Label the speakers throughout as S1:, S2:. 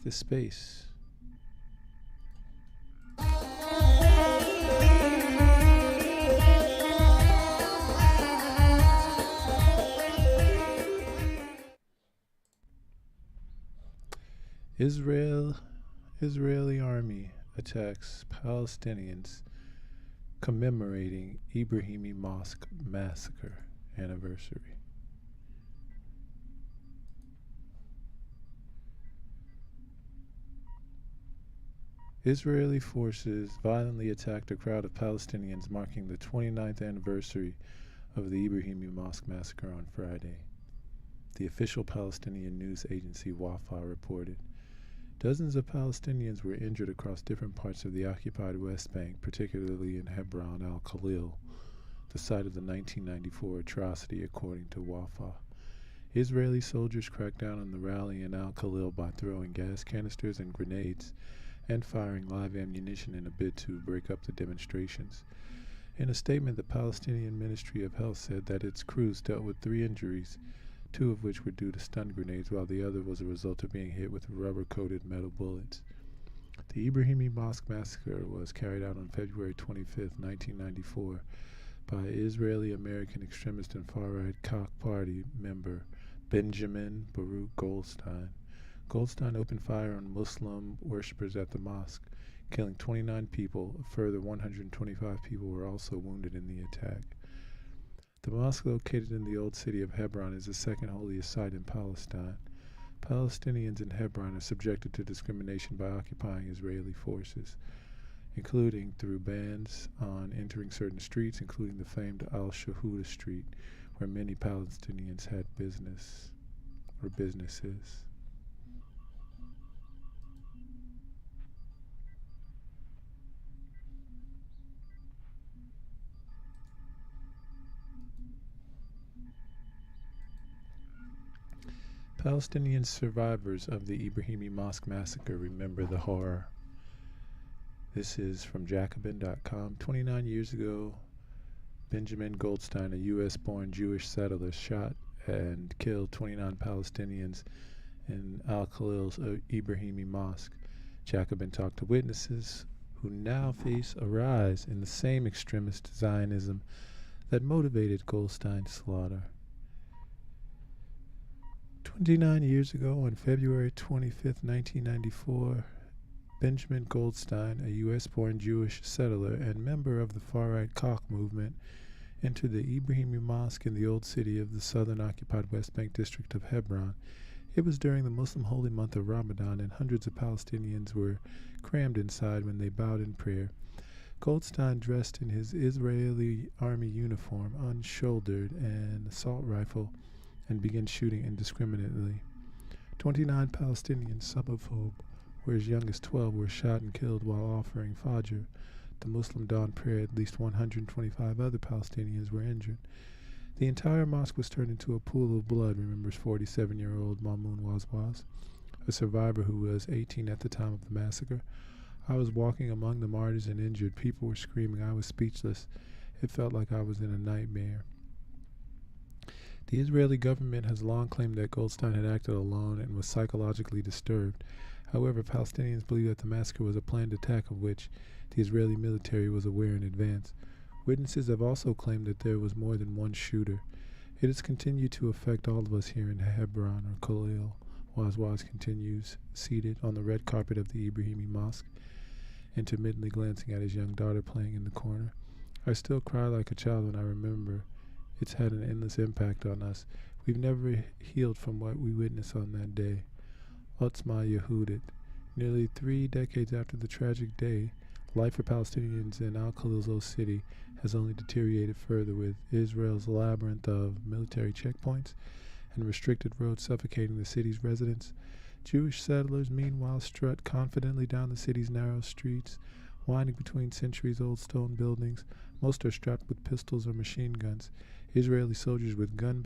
S1: the space. Israeli army attacks Palestinians commemorating Ibrahimi Mosque Massacre anniversary. Israeli forces violently attacked a crowd of Palestinians marking the 29th anniversary of the Ibrahimi Mosque Massacre on Friday. The official Palestinian news agency Wafa reported. Dozens of Palestinians were injured across different parts of the occupied West Bank, particularly in Hebron al-Khalil, the site of the 1994 atrocity, according to Wafa. Israeli soldiers cracked down on the rally in al-Khalil by throwing gas canisters and grenades and firing live ammunition in a bid to break up the demonstrations. In a statement, the Palestinian Ministry of Health said that its crews dealt with 3 injuries, 2 of which were due to stun grenades, while the other was a result of being hit with rubber-coated metal bullets. The Ibrahimi Mosque Massacre was carried out on February 25, 1994, by Israeli-American extremist and far-right Koch Party member Benjamin Baruch Goldstein. Goldstein opened fire on Muslim worshippers at the mosque, killing 29 people. A further 125 people were also wounded in the attack. The mosque, located in the old city of Hebron, is the second holiest site in Palestine. Palestinians in Hebron are subjected to discrimination by occupying Israeli forces, including through bans on entering certain streets, including the famed Al-Shahuda Street, where many Palestinians had businesses. Palestinian survivors of the Ibrahimi Mosque Massacre remember the horror. This is from Jacobin.com. 29 years ago, Benjamin Goldstein, a U.S.-born Jewish settler, shot and killed 29 Palestinians in Al-Khalil's Ibrahimi Mosque. Jacobin talked to witnesses who now face a rise in the same extremist Zionism that motivated Goldstein's slaughter. 29 years ago, on February 25, 1994, Benjamin Goldstein, a U.S.-born Jewish settler and member of the far-right Koch movement, entered the Ibrahimi Mosque in the old city of the southern occupied West Bank district of Hebron. It was during the Muslim holy month of Ramadan, and hundreds of Palestinians were crammed inside when they bowed in prayer. Goldstein, dressed in his Israeli army uniform, unshouldered an assault rifle and began shooting indiscriminately. 29 Palestinians, some of whom were as young as 12, were shot and killed while offering Fajr, the Muslim dawn prayer. At least 125 other Palestinians were injured. The entire mosque was turned into a pool of blood, remembers 47-year-old Mamoun Wazwaz, a survivor who was 18 at the time of the massacre. I was walking among the martyrs and injured. People were screaming. I was speechless. It felt like I was in a nightmare. The Israeli government has long claimed that Goldstein had acted alone and was psychologically disturbed. However, Palestinians believe that the massacre was a planned attack of which the Israeli military was aware in advance. Witnesses have also claimed that there was more than one shooter. It has continued to affect all of us here in Hebron or Khalil. Wazwaz continues, seated on the red carpet of the Ibrahimi Mosque, intermittently glancing at his young daughter playing in the corner. I still cry like a child when I remember. It's had an endless impact on us. We've never healed from what we witnessed on that day. Otzma Yehudit. Nearly 3 decades after the tragic day, life for Palestinians in Al-Khalil's old city has only deteriorated further, with Israel's labyrinth of military checkpoints and restricted roads suffocating the city's residents. Jewish settlers, meanwhile, strut confidently down the city's narrow streets, winding between centuries-old stone buildings. Most are strapped with pistols or machine guns. Israeli soldiers with gun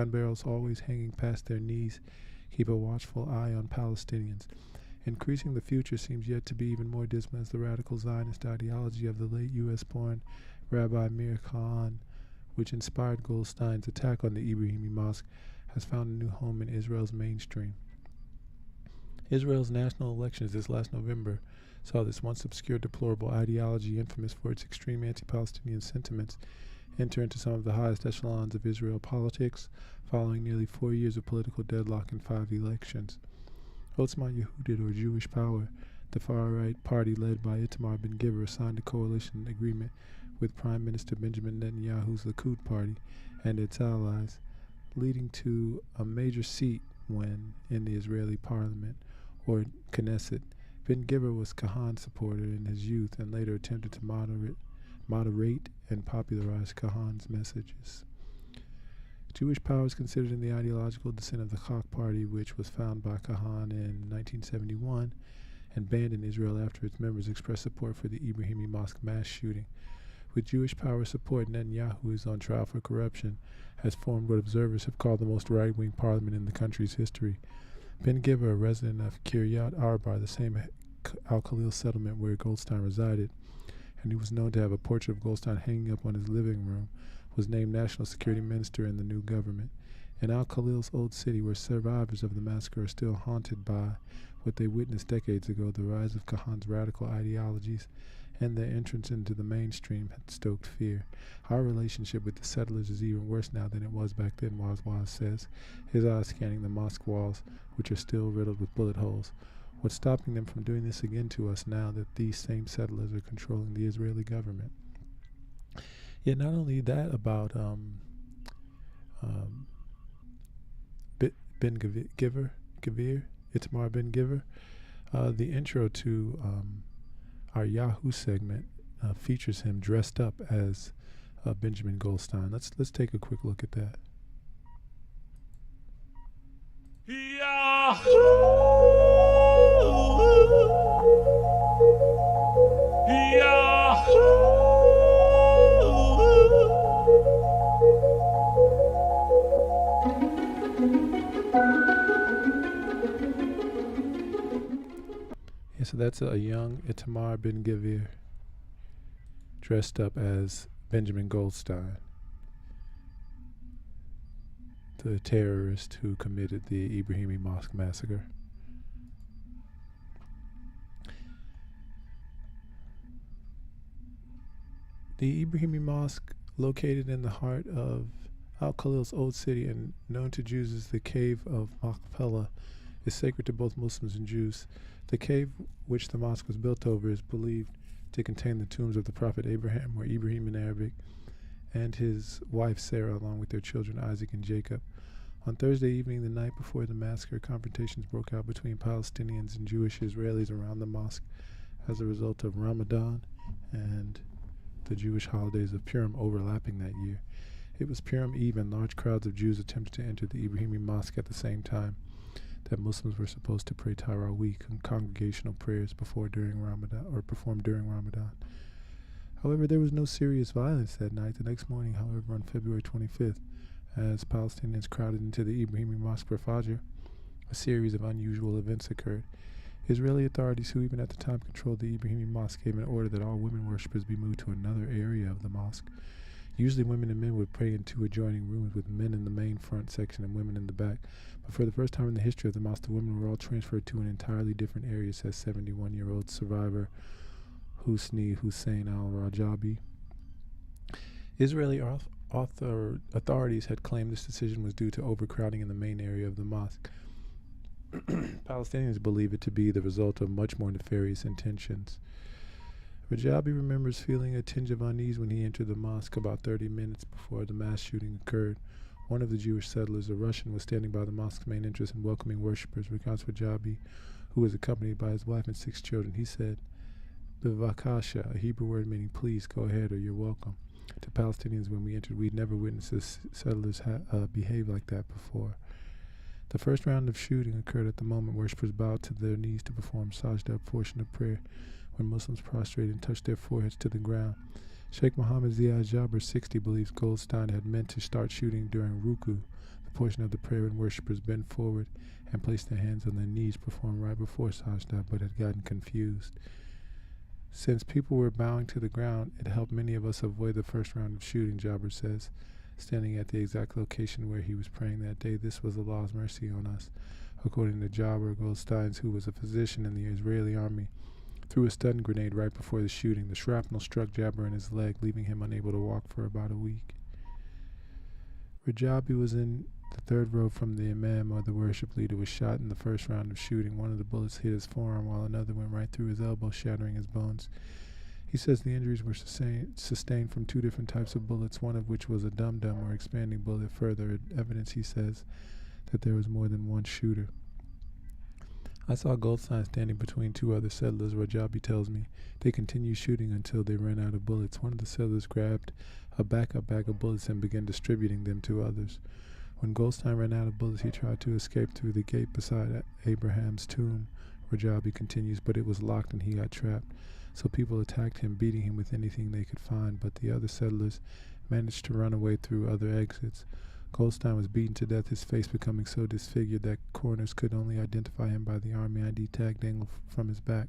S1: barrels always hanging past their knees keep a watchful eye on Palestinians. Increasing the future seems yet to be even more dismal as the radical Zionist ideology of the late U.S.-born Rabbi Meir Kahane, which inspired Goldstein's attack on the Ibrahimi Mosque, has found a new home in Israel's mainstream. Israel's national elections this last November saw this once obscure deplorable ideology infamous for its extreme anti-Palestinian sentiments enter into some of the highest echelons of Israel politics following nearly 4 years of political deadlock and 5 elections. Otzma Yehudit, or Jewish Power, the far-right party led by Itamar Ben-Gvir, signed a coalition agreement with Prime Minister Benjamin Netanyahu's Likud party and its allies, leading to a major seat in the Israeli parliament, or Knesset. Ben-Gvir was Kahan's supporter in his youth and later attempted to moderate and popularize Kahan's messages. Jewish Power is considered in the ideological descent of the Chak Party, which was founded by Kahan in 1971 and banned in Israel after its members expressed support for the Ibrahimi Mosque mass shooting. With Jewish Power support, Netanyahu, who is on trial for corruption, has formed what observers have called the most right-wing parliament in the country's history. Ben-Gvir, a resident of Kiryat Arba, the same Al-Khalil settlement where Goldstein resided, and he was known to have a portrait of Goldstein hanging up on his living room, was named National Security Minister in the new government. In Al-Khalil's old city, where survivors of the massacre are still haunted by what they witnessed decades ago, the rise of Kahan's radical ideologies and their entrance into the mainstream had stoked fear. Our relationship with the settlers is even worse now than it was back then, Waz says, his eyes scanning the mosque walls, which are still riddled with bullet holes. What's stopping them from doing this again to us now that these same settlers are controlling the Israeli government? Yet not only that about Ben-Gvir, Itamar Ben-Gvir, the intro to our Yahoo segment features him dressed up as Benjamin Goldstein. Let's take a quick look at that. Yahoo! Yahoo! Yeah, so that's a young Itamar Ben-Gvir dressed up as Benjamin Goldstein, the terrorist who committed the Ibrahimi Mosque Massacre. The Ibrahimi Mosque, located in the heart of Al-Khalil's old city and known to Jews as the Cave of Machpelah, is sacred to both Muslims and Jews. The cave which the mosque was built over is believed to contain the tombs of the Prophet Abraham, or Ibrahim in Arabic, and his wife Sarah, along with their children Isaac and Jacob. On Thursday evening, the night before the massacre, confrontations broke out between Palestinians and Jewish Israelis around the mosque as a result of Ramadan and the Jewish holidays of Purim overlapping that year. It was Purim Eve, and large crowds of Jews attempted to enter the Ibrahimi Mosque at the same time that Muslims were supposed to pray Tarawih, congregational prayers performed during Ramadan. However, there was no serious violence that night. The next morning, however, on February 25th, as Palestinians crowded into the Ibrahimi Mosque for Fajr, a series of unusual events occurred. Israeli authorities, who even at the time controlled the Ibrahimi Mosque, gave an order that all women worshippers be moved to another area of the mosque. Usually women and men would pray in two adjoining rooms, with men in the main front section and women in the back. But for the first time in the history of the mosque, the women were all transferred to an entirely different area, says 71-year-old survivor Husni Hussein al-Rajabi. Israeli authorities had claimed this decision was due to overcrowding in the main area of the mosque. Palestinians believe it to be the result of much more nefarious intentions. Rajabi remembers feeling a tinge of unease when he entered the mosque about 30 minutes before the mass shooting occurred. One of the Jewish settlers, a Russian, was standing by the mosque's main entrance and welcoming worshippers, recounts Rajabi, who was accompanied by his wife and 6 children. He said, Bivakasha, a Hebrew word meaning please, go ahead, or you're welcome. To Palestinians when we entered, we'd never witnessed the settlers behave like that before. The first round of shooting occurred at the moment worshippers bowed to their knees to perform sajda, portion of prayer, when Muslims prostrated and touched their foreheads to the ground. Sheikh Mohammed Ziad Jabr, 60, believes Goldstein had meant to start shooting during Ruku, the portion of the prayer when worshippers bent forward and placed their hands on their knees performed right before sajda, but had gotten confused. Since people were bowing to the ground, it helped many of us avoid the first round of shooting, Jabr says, standing at the exact location where he was praying that day. This was Allah's mercy on us. according to Jabbar Goldstein, who was a physician in the Israeli army, threw a stun grenade right before the shooting. The shrapnel struck Jabbar in his leg, leaving him unable to walk for about a week. Rajabi was in the third row from the imam, or the worship leader, was shot in the first round of shooting. One of the bullets hit his forearm, while another went right through his elbow, shattering his bones. He says the injuries were sustained from two different types of bullets, one of which was a dum-dum or expanding bullet. Further evidence, he says, that there was more than one shooter. I saw Goldstein standing between two other settlers, Rajabi tells me. They continued shooting until they ran out of bullets. One of the settlers grabbed a backup bag of bullets and began distributing them to others. When Goldstein ran out of bullets, he tried to escape through the gate beside Abraham's tomb, Rajabi continues, but it was locked and he got trapped. So people attacked him, beating him with anything they could find, but the other settlers managed to run away through other exits. Goldstein was beaten to death, his face becoming so disfigured that coroners could only identify him by the army ID tag dangling from his back.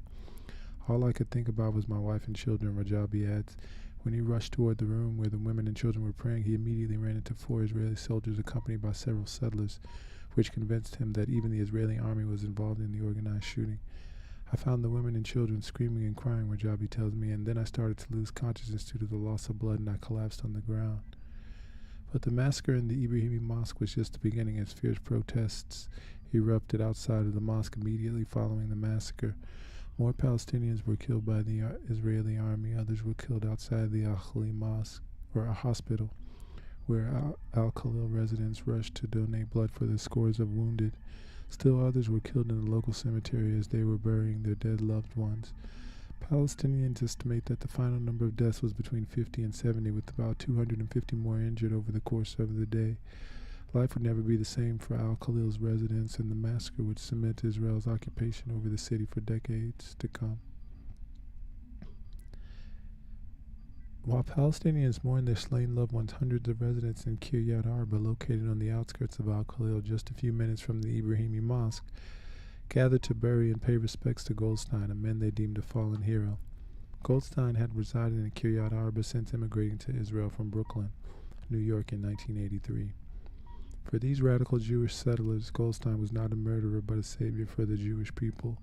S1: All I could think about was my wife and children, Rajabi adds. When he rushed toward the room where the women and children were praying, he immediately ran into 4 Israeli soldiers accompanied by several settlers, which convinced him that even the Israeli army was involved in the organized shooting. I found the women and children screaming and crying, Rajabi tells me, and then I started to lose consciousness due to the loss of blood and I collapsed on the ground. But the massacre in the Ibrahimi Mosque was just the beginning, as fierce protests erupted outside of the mosque immediately following the massacre. More Palestinians were killed by the Israeli army. Others were killed outside the Al-Khalil Mosque, or a hospital, where Al-Khalil residents rushed to donate blood for the scores of wounded. Still others were killed in the local cemetery as they were burying their dead loved ones. Palestinians estimate that the final number of deaths was between 50 and 70, with about 250 more injured over the course of the day. Life would never be the same for Al-Khalil's residents, and the massacre would cement Israel's occupation over the city for decades to come. While Palestinians mourn their slain loved ones, hundreds of residents in Kiryat Arba, located on the outskirts of Al-Khalil, just a few minutes from the Ibrahimi Mosque, gathered to bury and pay respects to Goldstein, a man they deemed a fallen hero. Goldstein had resided in Kiryat Arba since immigrating to Israel from Brooklyn, New York in 1983. For these radical Jewish settlers, Goldstein was not a murderer but a savior for the Jewish people.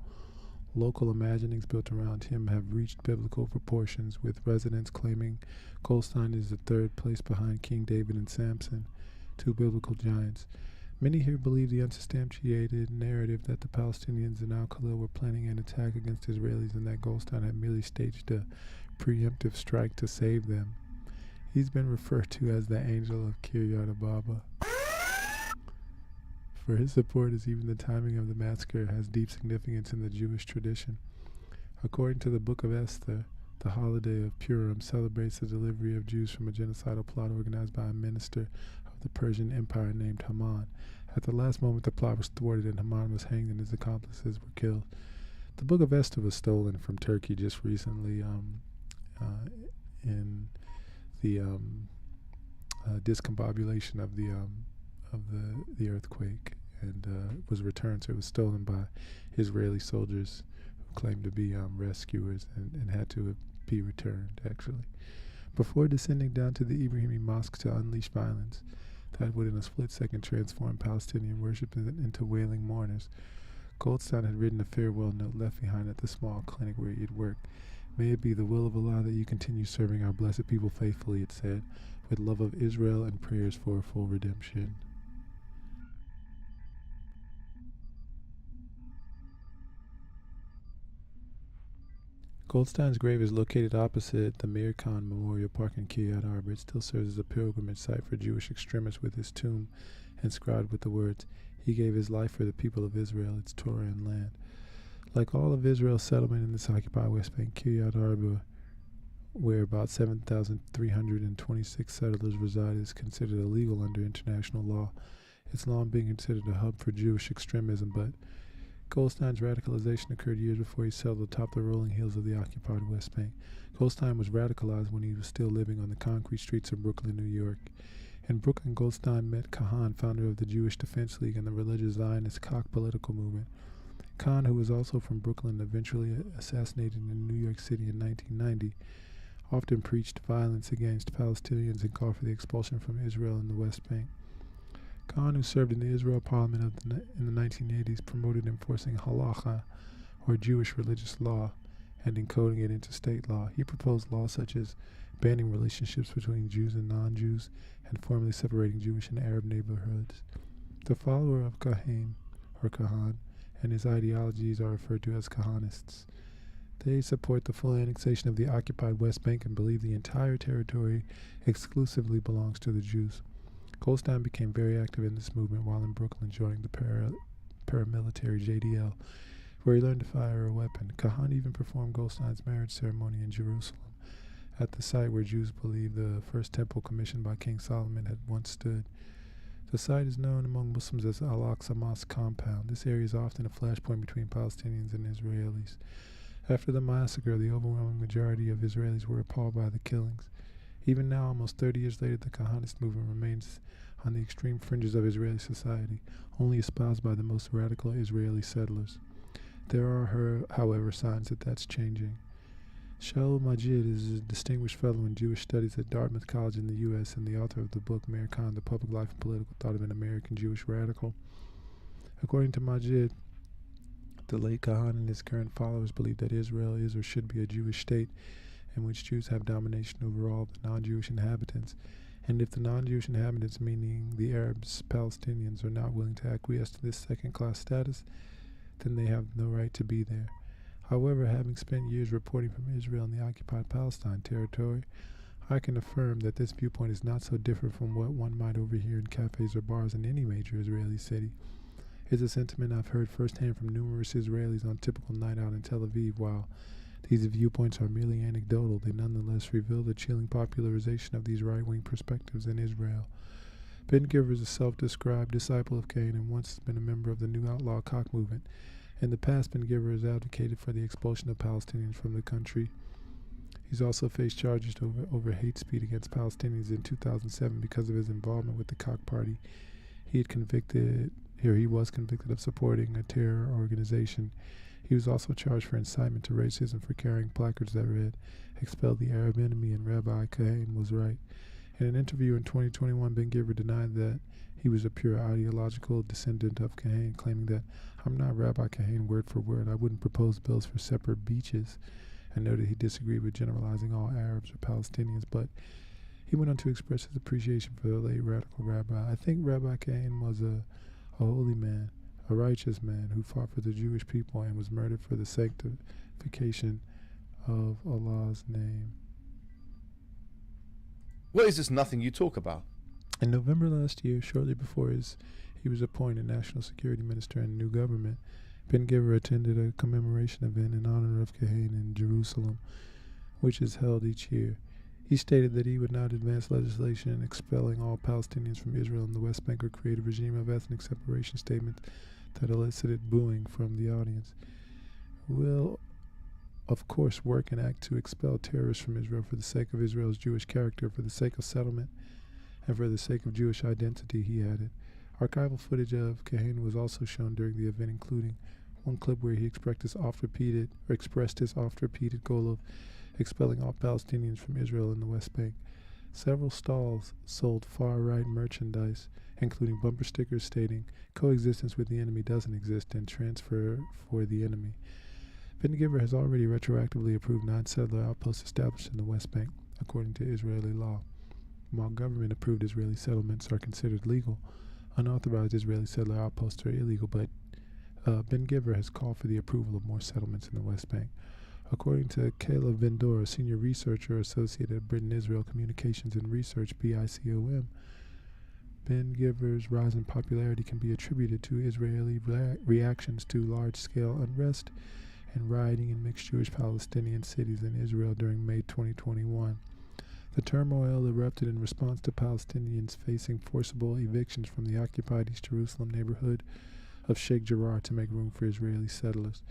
S1: Local imaginings built around him have reached biblical proportions, with residents claiming Goldstein is the third place behind King David and Samson, 2 biblical giants. Many here believe the unsubstantiated narrative that the Palestinians in Al-Khalil were planning an attack against Israelis and that Goldstein had merely staged a preemptive strike to save them. He's been referred to as the Angel of Kiryat Arba. For his supporters, even the timing of the massacre has deep significance in the Jewish tradition. According to the Book of Esther, the holiday of Purim celebrates the delivery of Jews from a genocidal plot organized by a minister of the Persian Empire named Haman. At the last moment, the plot was thwarted and Haman was hanged and his accomplices were killed. The Book of Esther was stolen from Turkey just recently in the discombobulation of the earthquake, and was returned. So it was stolen by Israeli soldiers who claimed to be rescuers and had to be returned, actually. Before descending down to the Ibrahimi Mosque to unleash violence that would in a split second transform Palestinian worship into wailing mourners, Goldstein had written a farewell note left behind at the small clinic where he had worked. May it be the will of Allah that you continue serving our blessed people faithfully, it said, with love of Israel and prayers for a full redemption. Goldstein's grave is located opposite the Meir Khan Memorial Park in Kiryat Arba. It still serves as a pilgrimage site for Jewish extremists, with his tomb inscribed with the words, "He gave his life for the people of Israel, its Torah and land." Like all of Israel's settlement in this occupied West Bank, Kiryat Arba, where about 7,326 settlers reside, is considered illegal under international law. It's long been considered a hub for Jewish extremism, but Goldstein's radicalization occurred years before he settled atop the rolling hills of the occupied West Bank. Goldstein was radicalized when he was still living on the concrete streets of Brooklyn, New York. In Brooklyn, Goldstein met Kahan, founder of the Jewish Defense League and the religious Zionist Koch political movement. Khan, who was also from Brooklyn, eventually assassinated in New York City in 1990, often preached violence against Palestinians and called for the expulsion from Israel and the West Bank. Khan, who served in the Israel Parliament in the 1980s, promoted enforcing halacha, or Jewish religious law, and encoding it into state law. He proposed laws such as banning relationships between Jews and non-Jews and formally separating Jewish and Arab neighborhoods. The follower of Kahan, and his ideologies are referred to as Kahanists. They support the full annexation of the occupied West Bank and believe the entire territory exclusively belongs to the Jews. Goldstein became very active in this movement while in Brooklyn, joining the paramilitary JDL, where he learned to fire a weapon. Kahan even performed Goldstein's marriage ceremony in Jerusalem, at the site where Jews believe the first temple commissioned by King Solomon had once stood. The site is known among Muslims as Al-Aqsa Mosque compound. This area is often a flashpoint between Palestinians and Israelis. After the massacre, the overwhelming majority of Israelis were appalled by the killings. Even now, almost 30 years later, the Kahanist movement remains on the extreme fringes of Israeli society, only espoused by the most radical Israeli settlers. There are, however, signs that that's changing. Shaul Majid is a distinguished fellow in Jewish studies at Dartmouth College in the U.S. and the author of the book Meir Khan, The Public Life and Political Thought of an American Jewish Radical. According to Majid, the late Kahan and his current followers believe that Israel is or should be a Jewish state in which Jews have domination over all the non-Jewish inhabitants, and if the non-Jewish inhabitants, meaning the Arabs, Palestinians, are not willing to acquiesce to this second-class status, then they have no right to be there. However, having spent years reporting from Israel and the occupied Palestine territory, I can affirm that this viewpoint is not so different from what one might overhear in cafes or bars in any major Israeli city. It's a sentiment I've heard firsthand from numerous Israelis on typical night out in Tel Aviv. While these viewpoints are merely anecdotal, they nonetheless reveal the chilling popularization of these right-wing perspectives in Israel. Ben Giver is a self-described disciple of Cain and once been a member of the New Outlaw Cock movement. In the past, Ben Giver has advocated for the expulsion of Palestinians from the country. He's also faced charges over hate speech against Palestinians in 2007 because of his involvement with the Cock Party. He was convicted of supporting a terror organization. He was also charged for incitement to racism for carrying placards that read, "Expel the Arab enemy," and Rabbi Kahan was right. In an interview in 2021, Ben Giver denied that he was a pure ideological descendant of Kahan, claiming that, "I'm not Rabbi Kahan word for word. I wouldn't propose bills for separate beaches," and noted he disagreed with generalizing all Arabs or Palestinians, but he went on to express his appreciation for the late radical rabbi. "I think Rabbi Kahan was a holy man, a righteous man who fought for the Jewish people and was murdered for the sanctification of Allah's name."
S2: What is this nothing you talk about?
S1: In November last year, shortly before he was appointed National Security Minister in the new government, Ben Giver attended a commemoration event in honor of Kahan in Jerusalem, which is held each year. He stated that he would not advance legislation expelling all Palestinians from Israel and the West Bank or create a regime of ethnic separation statements that elicited booing from the audience. Will, of course, work and act to expel terrorists from Israel for the sake of Israel's Jewish character, for the sake of settlement, and for the sake of Jewish identity, he added. Archival footage of Kahan was also shown during the event, including one clip where he expressed his oft-repeated goal of expelling all Palestinians from Israel and the West Bank. Several stalls sold far-right merchandise, including bumper stickers stating, "Coexistence with the enemy doesn't exist," and "Transfer for the enemy." Ben Giver has already retroactively approved 9 settler outposts established in the West Bank, according to Israeli law. While government-approved Israeli settlements are considered legal, unauthorized Israeli settler outposts are illegal, but Ben Giver has called for the approval of more settlements in the West Bank. According to Kayla Vendor, a senior researcher associated at Britain-Israel Communications and Research, BICOM, Ben Giver's rise in popularity can be attributed to Israeli reactions to large-scale unrest and rioting in mixed Jewish-Palestinian cities in Israel during May 2021. The turmoil erupted in response to Palestinians facing forcible evictions from the occupied East Jerusalem neighborhood of Sheikh Jarrah to make room for Israeli settlers.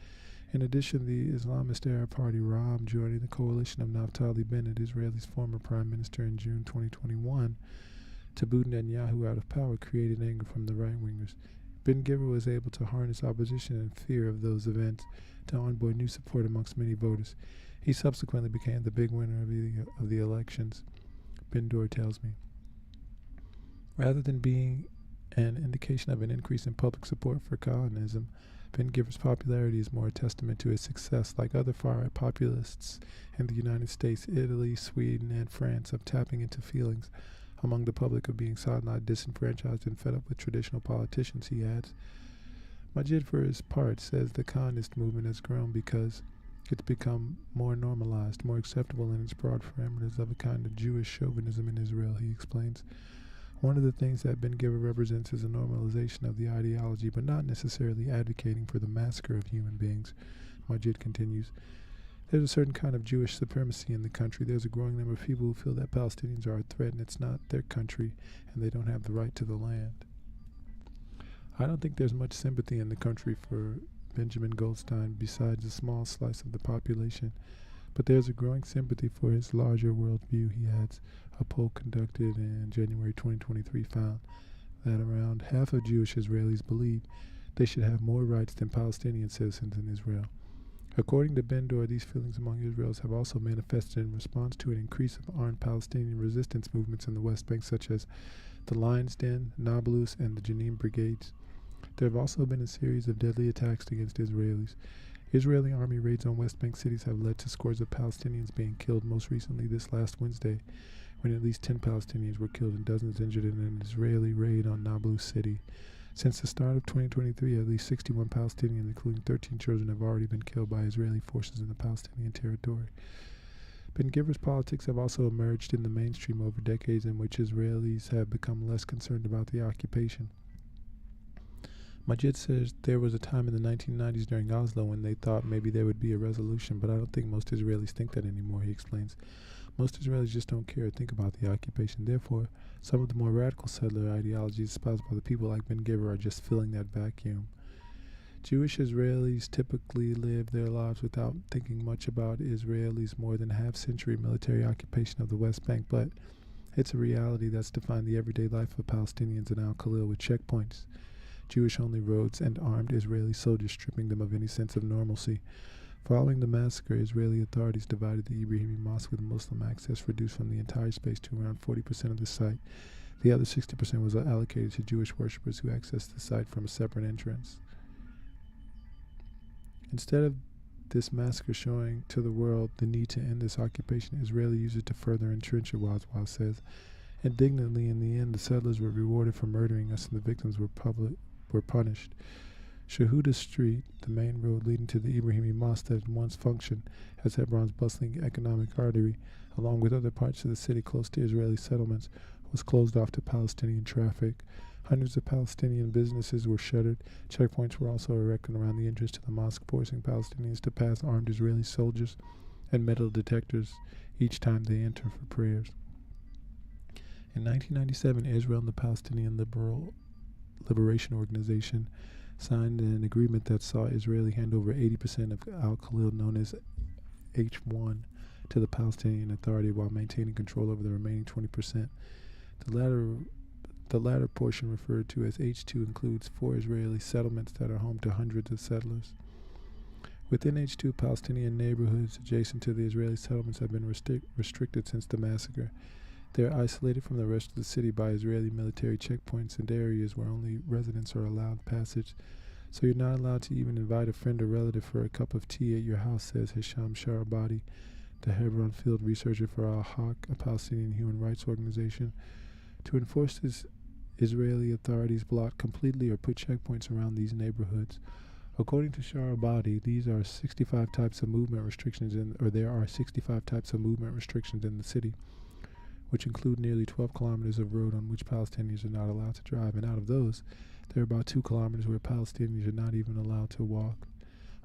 S1: In addition, the Islamist Arab Party Ra'am, joining the coalition of Naftali Bennett, Israel's former prime minister in June 2021, to boot Netanyahu out of power, created anger from the right-wingers. Ben Giver was able to harness opposition and fear of those events to onboard new support amongst many voters. He subsequently became the big winner of the elections, Bendor tells me. Rather than being an indication of an increase in public support for Calvinism. Ben Giver's popularity is more a testament to his success, like other far-right populists in the United States, Italy, Sweden, and France, of tapping into feelings among the public of being sidelined, disenfranchised, and fed up with traditional politicians, he adds. Majid, for his part, says the Calvinist movement has grown because it's become more normalized, more acceptable in its broad parameters of a kind of Jewish chauvinism in Israel, he explains. One of the things that Ben Giver represents is a normalization of the ideology, but not necessarily advocating for the massacre of human beings. Majid continues, there's a certain kind of Jewish supremacy in the country. There's a growing number of people who feel that Palestinians are a threat and it's not their country and they don't have the right to the land. I don't think there's much sympathy in the country for Benjamin Goldstein besides a small slice of the population, but there's a growing sympathy for his larger worldview, he adds. A poll conducted in January 2023 found that around half of Jewish Israelis believe they should have more rights than Palestinian citizens in Israel. According to Ben-Dor, these feelings among Israelis have also manifested in response to an increase of armed Palestinian resistance movements in the West Bank, such as the Lion's Den, Nablus, and the Jenin Brigades. There have also been a series of deadly attacks against Israelis. Israeli army raids on West Bank cities have led to scores of Palestinians being killed, most recently this last Wednesday, when at least 10 Palestinians were killed and dozens injured in an Israeli raid on Nablus city. Since the start of 2023, at least 61 Palestinians, including 13 children, have already been killed by Israeli forces in the Palestinian territory. Ben Giver's politics have also emerged in the mainstream over decades, in which Israelis have become less concerned about the occupation. Majid says there was a time in the 1990s during Oslo when they thought maybe there would be a resolution, but I don't think most Israelis think that anymore, he explains. Most Israelis just don't care or think about the occupation. Therefore, some of the more radical settler ideologies espoused by the people like Ben Giver are just filling that vacuum. Jewish Israelis typically live their lives without thinking much about Israelis' more than half-century military occupation of the West Bank, but it's a reality that's defined the everyday life of Palestinians in Al-Khalil, with checkpoints, Jewish-only roads, and armed Israeli soldiers stripping them of any sense of normalcy. Following the massacre, Israeli authorities divided the Ibrahimi Mosque, with Muslim access reduced from the entire space to around 40% of the site. The other 60% was allocated to Jewish worshippers who accessed the site from a separate entrance. Instead of this massacre showing to the world the need to end this occupation, Israeli used it to further entrench it, Wazwaz says. Indignantly, in the end, the settlers were rewarded for murdering us and the victims were punished. Shahuda Street, the main road leading to the Ibrahimi Mosque that had once functioned as Hebron's bustling economic artery, along with other parts of the city close to Israeli settlements, was closed off to Palestinian traffic. Hundreds of Palestinian businesses were shuttered. Checkpoints were also erected around the entrance to the mosque, forcing Palestinians to pass armed Israeli soldiers and metal detectors each time they enter for prayers. In 1997, Israel and the Palestinian Liberation Organization signed an agreement that saw Israeli hand over 80% of Al-Khalil, known as H1, to the Palestinian Authority while maintaining control over the remaining 20%. The latter portion, referred to as H2, includes 4 Israeli settlements that are home to hundreds of settlers. Within H2, Palestinian neighborhoods adjacent to the Israeli settlements have been restricted since the massacre. They are isolated from the rest of the city by Israeli military checkpoints and areas where only residents are allowed passage. So you're not allowed to even invite a friend or relative for a cup of tea at your house, says Hisham Sharabadi, the Hebron field researcher for Al-Haq, a Palestinian human rights organization. To enforce this, Israeli authorities block completely or put checkpoints around these neighborhoods. According to Sharabadi, there are 65 types of movement restrictions in the city, which include nearly 12 kilometers of road on which Palestinians are not allowed to drive, and out of those, there are about 2 kilometers where Palestinians are not even allowed to walk.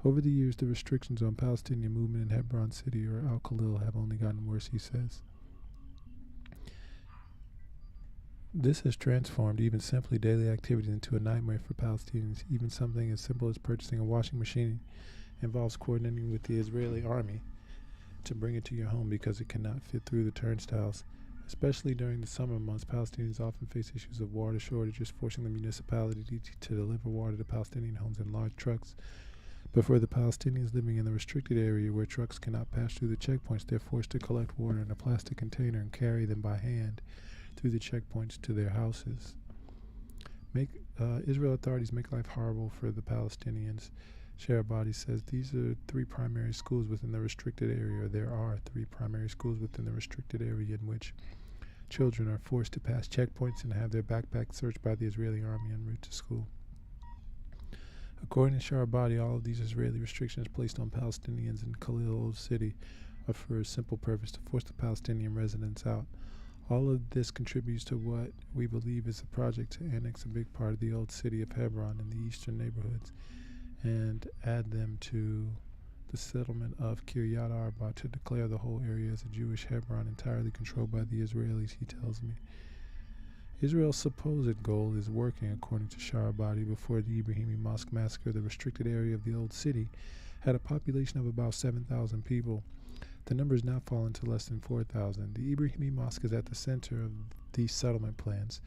S1: Over the years, the restrictions on Palestinian movement in Hebron City or Al-Khalil have only gotten worse, he says. This has transformed even simply daily activities into a nightmare for Palestinians. Even something as simple as purchasing a washing machine involves coordinating with the Israeli army to bring it to your home because it cannot fit through the turnstiles. Especially during the summer months, Palestinians often face issues of water shortages, forcing the municipality to deliver water to Palestinian homes in large trucks. But for the Palestinians living in the restricted area where trucks cannot pass through the checkpoints, they're forced to collect water in a plastic container and carry them by hand through the checkpoints to their houses. Israel authorities make life horrible for the Palestinians. Sharabadi says these are three primary schools within the restricted area. There are three primary schools within the restricted area in which children are forced to pass checkpoints and have their backpacks searched by the Israeli army en route to school. According to Sharabadi, all of these Israeli restrictions placed on Palestinians in Khalil Old City are for a simple purpose: to force the Palestinian residents out. All of this contributes to what we believe is a project to annex a big part of the old city of Hebron in the eastern neighborhoods and add them to the settlement of Kiryat Arba, to declare the whole area as a Jewish Hebron entirely controlled by the Israelis, he tells me. Israel's supposed goal is working, according to Sharabadi. Before the Ibrahimi Mosque Massacre, the restricted area of the old city had a population of about 7,000 people. The number has now fallen to less than 4,000. The Ibrahimi Mosque is at the center of these settlement plans,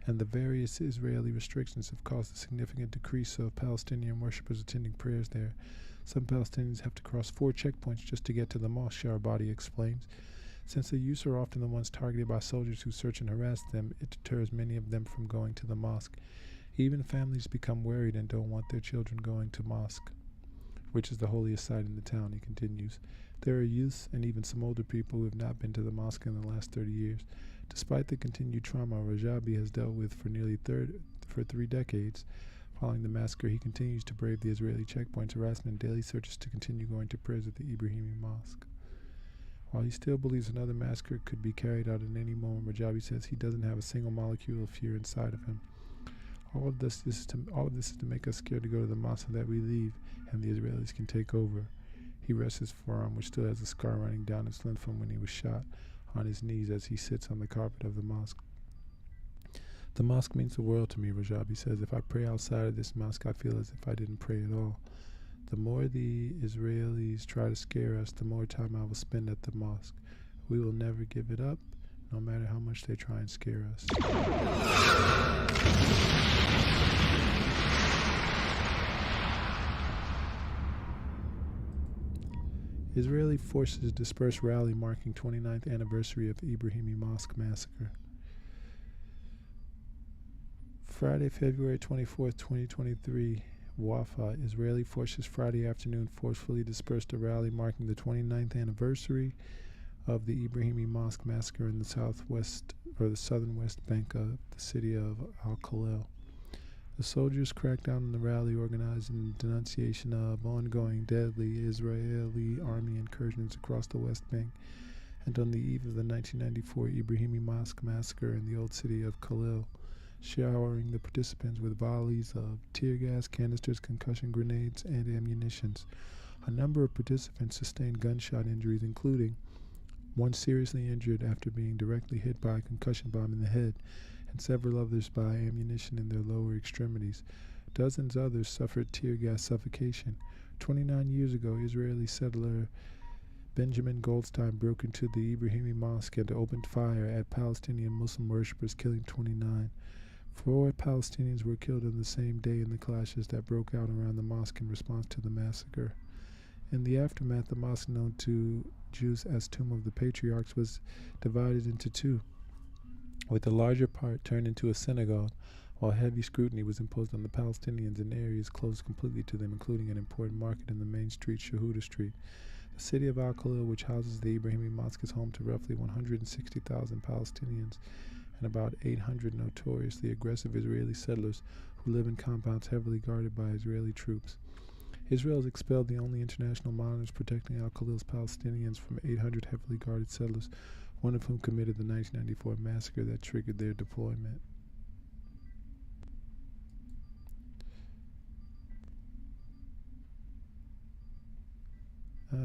S1: and the various Israeli restrictions have caused a significant decrease of Palestinian worshippers attending prayers there. Some Palestinians have to cross 4 checkpoints just to get to the mosque, Sharabadi explains. Since the youth are often the ones targeted by soldiers who search and harass them, it deters many of them from going to the mosque. Even families become worried and don't want their children going to mosque, which is the holiest site in the town, he continues. There are youths and even some older people who have not been to the mosque in the last 30 years. Despite the continued trauma Rajabi has dealt with for nearly 3 decades, following the massacre, he continues to brave the Israeli checkpoints, harassment, and daily searches to continue going to prayers at the Ibrahimi Mosque. While he still believes another massacre could be carried out at any moment, Rajabi says he doesn't have a single molecule of fear inside of him. All of this is to make us scared to go to the mosque so that we leave and the Israelis can take over. He rests his forearm, which still has a scar running down its length from when he was shot, on his knees as he sits on the carpet of the mosque. The mosque means the world to me, Rajabi says. If I pray outside of this mosque, I feel as if I didn't pray at all. The more the Israelis try to scare us, the more time I will spend at the mosque. We will never give it up, no matter how much they try and scare us. Israeli forces disperse rally marking 29th anniversary of Ibrahimi Mosque Massacre. Friday, February 24th, 2023, Wafa, Israeli forces Friday afternoon forcefully dispersed a rally marking the 29th anniversary of the Ibrahimi Mosque Massacre in the southern west bank of the city of Al-Khalil. The soldiers cracked down on the rally organized in denunciation of ongoing deadly Israeli army incursions across the West Bank, and on the eve of the 1994 Ibrahimi Mosque Massacre in the old city of Khalil, showering the participants with volleys of tear gas, canisters, concussion grenades, and ammunitions. A number of participants sustained gunshot injuries, including one seriously injured after being directly hit by a concussion bomb in the head, and several others by ammunition in their lower extremities. Dozens others suffered tear gas suffocation. 29 years ago, Israeli settler Benjamin Goldstein broke into the Ibrahimi Mosque and opened fire at Palestinian Muslim worshippers, killing 29. 4 Palestinians were killed on the same day in the clashes that broke out around the mosque in response to the massacre. In the aftermath, the mosque, known to Jews as Tomb of the Patriarchs, was divided into 2, with the larger part turned into a synagogue, while heavy scrutiny was imposed on the Palestinians in areas closed completely to them, including an important market in the main street, Shahuda Street. The city of Al-Khalil, which houses the Ibrahimi Mosque, is home to roughly 160,000 Palestinians and about 800 notoriously aggressive Israeli settlers who live in compounds heavily guarded by Israeli troops. Israel has expelled the only international monitors protecting Al-Khalil's Palestinians from 800 heavily guarded settlers, one of whom committed the 1994 massacre that triggered their deployment.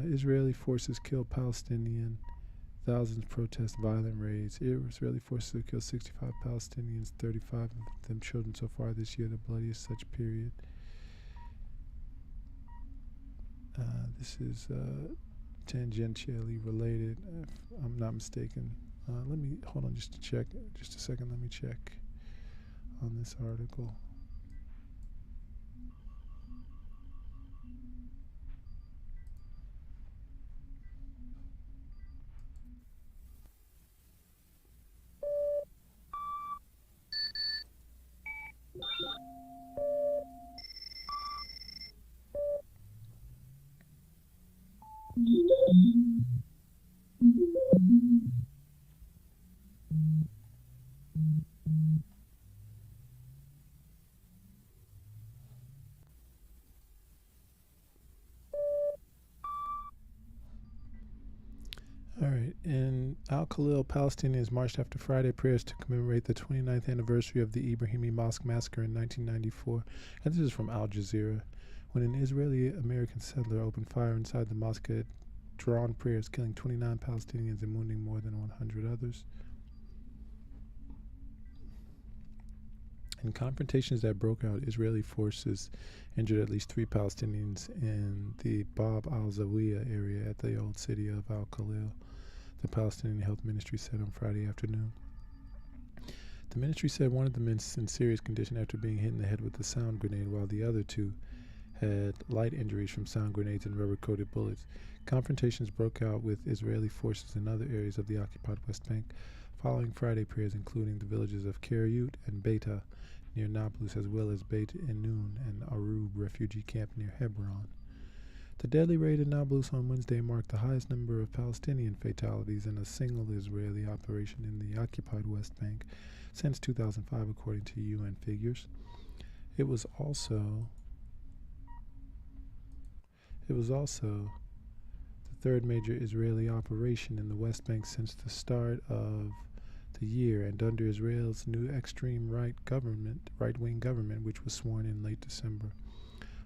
S1: Israeli forces kill Palestinian. Thousands protest violent raids. Israeli forces have killed 65 Palestinians, 35 of them children so far this year, the bloodiest such period. This is tangentially related, if I'm not mistaken. Let me hold on just to check. Just a second, let me check on this article. All right. In Al Khalil, Palestinians marched after Friday prayers to commemorate the 29th anniversary of the Ibrahimi Mosque Massacre in 1994. And this is from Al Jazeera. When an Israeli American settler opened fire inside the mosque at drawn prayers, killing 29 Palestinians and wounding more than 100 others. In confrontations that broke out, Israeli forces injured at least 3 Palestinians in the Bab al-Zawiya area at the old city of Al Khalil, the Palestinian Health Ministry said on Friday afternoon. The ministry said one of the men was in serious condition after being hit in the head with a sound grenade, while the other 2 had light injuries from sound grenades and rubber-coated bullets. Confrontations broke out with Israeli forces in other areas of the occupied West Bank following Friday prayers, including the villages of Kiryut and Beta near Nablus, as well as Beit Enun and Arub refugee camp near Hebron. The deadly raid in Nablus on Wednesday marked the highest number of Palestinian fatalities in a single Israeli operation in the occupied West Bank since 2005, according to UN figures. It was also the third major Israeli operation in the West Bank since the start of the year, and under Israel's new extreme right-wing government, which was sworn in late December.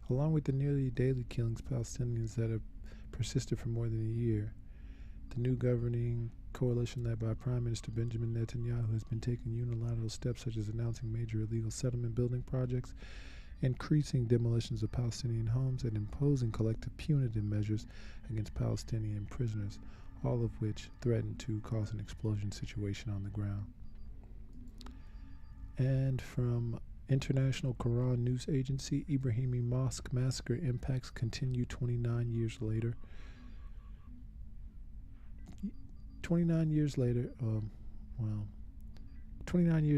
S1: Along with the nearly daily killings of Palestinians that have persisted for more than a year, the new governing coalition led by Prime Minister Benjamin Netanyahu has been taking unilateral steps such as announcing major illegal settlement building projects, increasing demolitions of Palestinian homes, and imposing collective punitive measures against Palestinian prisoners, all of which threaten to cause an explosion situation on the ground. And from International Quran News Agency, Ibrahimi Mosque Massacre impacts continue 29 years later. 29 years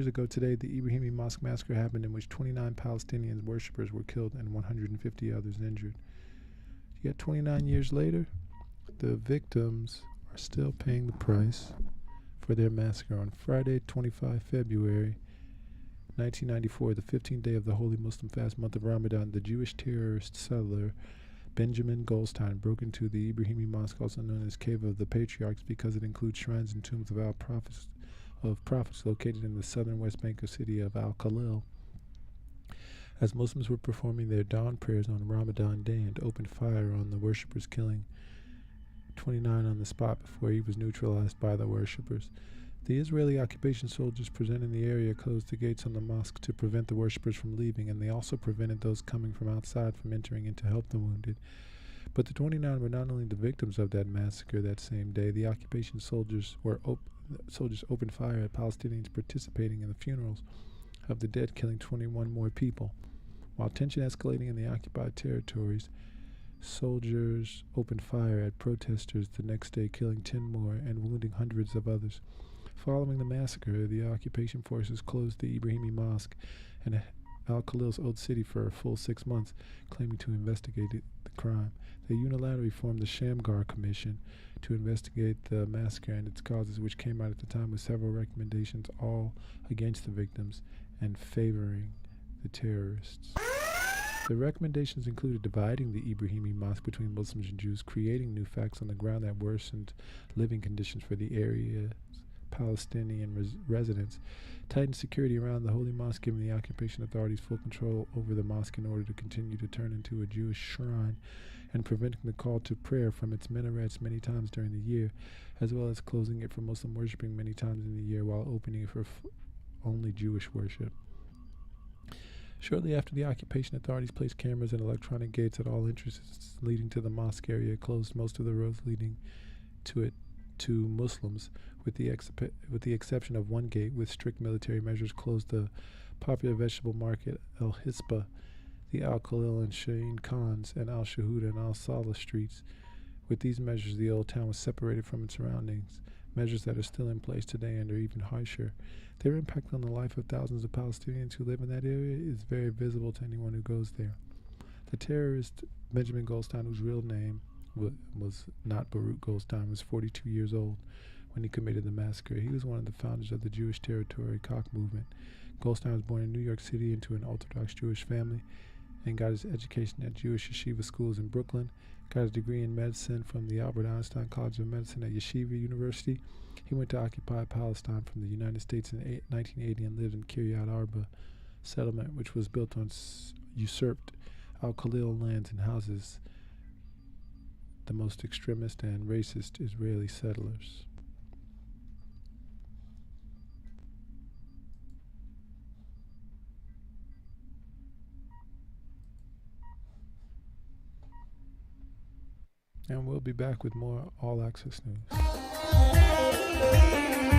S1: ago today, the Ibrahimi Mosque Massacre happened, in which 29 Palestinian worshippers were killed and 150 others injured. Yet 29 years later, the victims are still paying the price for their massacre. On Friday, 25 February 1994, the 15th day of the holy Muslim fast month of Ramadan, the Jewish terrorist settler Benjamin Goldstein broke into the Ibrahimi Mosque, also known as Cave of the Patriarchs, because it includes shrines and tombs of prophets located in the southern West Bank city of Al Khalil. As Muslims were performing their dawn prayers on Ramadan day and opened fire on the worshippers, killing 29 on the spot before he was neutralized by the worshippers. The Israeli occupation soldiers present in the area closed the gates on the mosque to prevent the worshippers from leaving, and they also prevented those coming from outside from entering in to help the wounded. But the 29 were not only the victims of that massacre that same day. The occupation soldiers opened fire at Palestinians participating in the funerals of the dead, killing 21 more people. While tension escalating in the occupied territories, soldiers opened fire at protesters the next day, killing 10 more and wounding hundreds of others. Following the massacre, the occupation forces closed the Ibrahimi Mosque and Al Khalil's old city for a full 6 months, claiming to investigate the crime. They unilaterally formed the Shamgar Commission to investigate the massacre and its causes, which came out at the time with several recommendations, all against the victims and favoring the terrorists. The recommendations included dividing the Ibrahimi Mosque between Muslims and Jews, creating new facts on the ground that worsened living conditions for the area's Palestinian residents, tightened security around the Holy Mosque, giving the occupation authorities full control over the mosque in order to continue to turn into a Jewish shrine, and preventing the call to prayer from its minarets many times during the year, as well as closing it for Muslim worshiping many times in the year while opening it for only Jewish worship. Shortly after the occupation, authorities placed cameras and electronic gates at all entrances leading to the mosque area, closed most of the roads leading to it to Muslims, with the exception of one gate, with strict military measures, closed the popular vegetable market El Hispa, the Al Khalil and Shaheen Khans, and Al Shahuda and Al Salah streets. With these measures, the old town was separated from its surroundings, measures that are still in place today and are even harsher. Their impact on the life of thousands of Palestinians who live in that area is very visible to anyone who goes there. The terrorist Benjamin Goldstein, whose real name was not Baruch Goldstein, was 42 years old when he committed the massacre. He was one of the founders of the Jewish Territory Koch movement. Goldstein was born in New York City into an Orthodox Jewish family and got his education at Jewish yeshiva schools in Brooklyn, got his degree in medicine from the Albert Einstein College of Medicine at Yeshiva University. He went to occupied Palestine from the United States in 1980 and lived in Kiryat Arba settlement, which was built on usurped Al-Khalil lands and houses the most extremist and racist Israeli settlers. And we'll be back with more All Access News.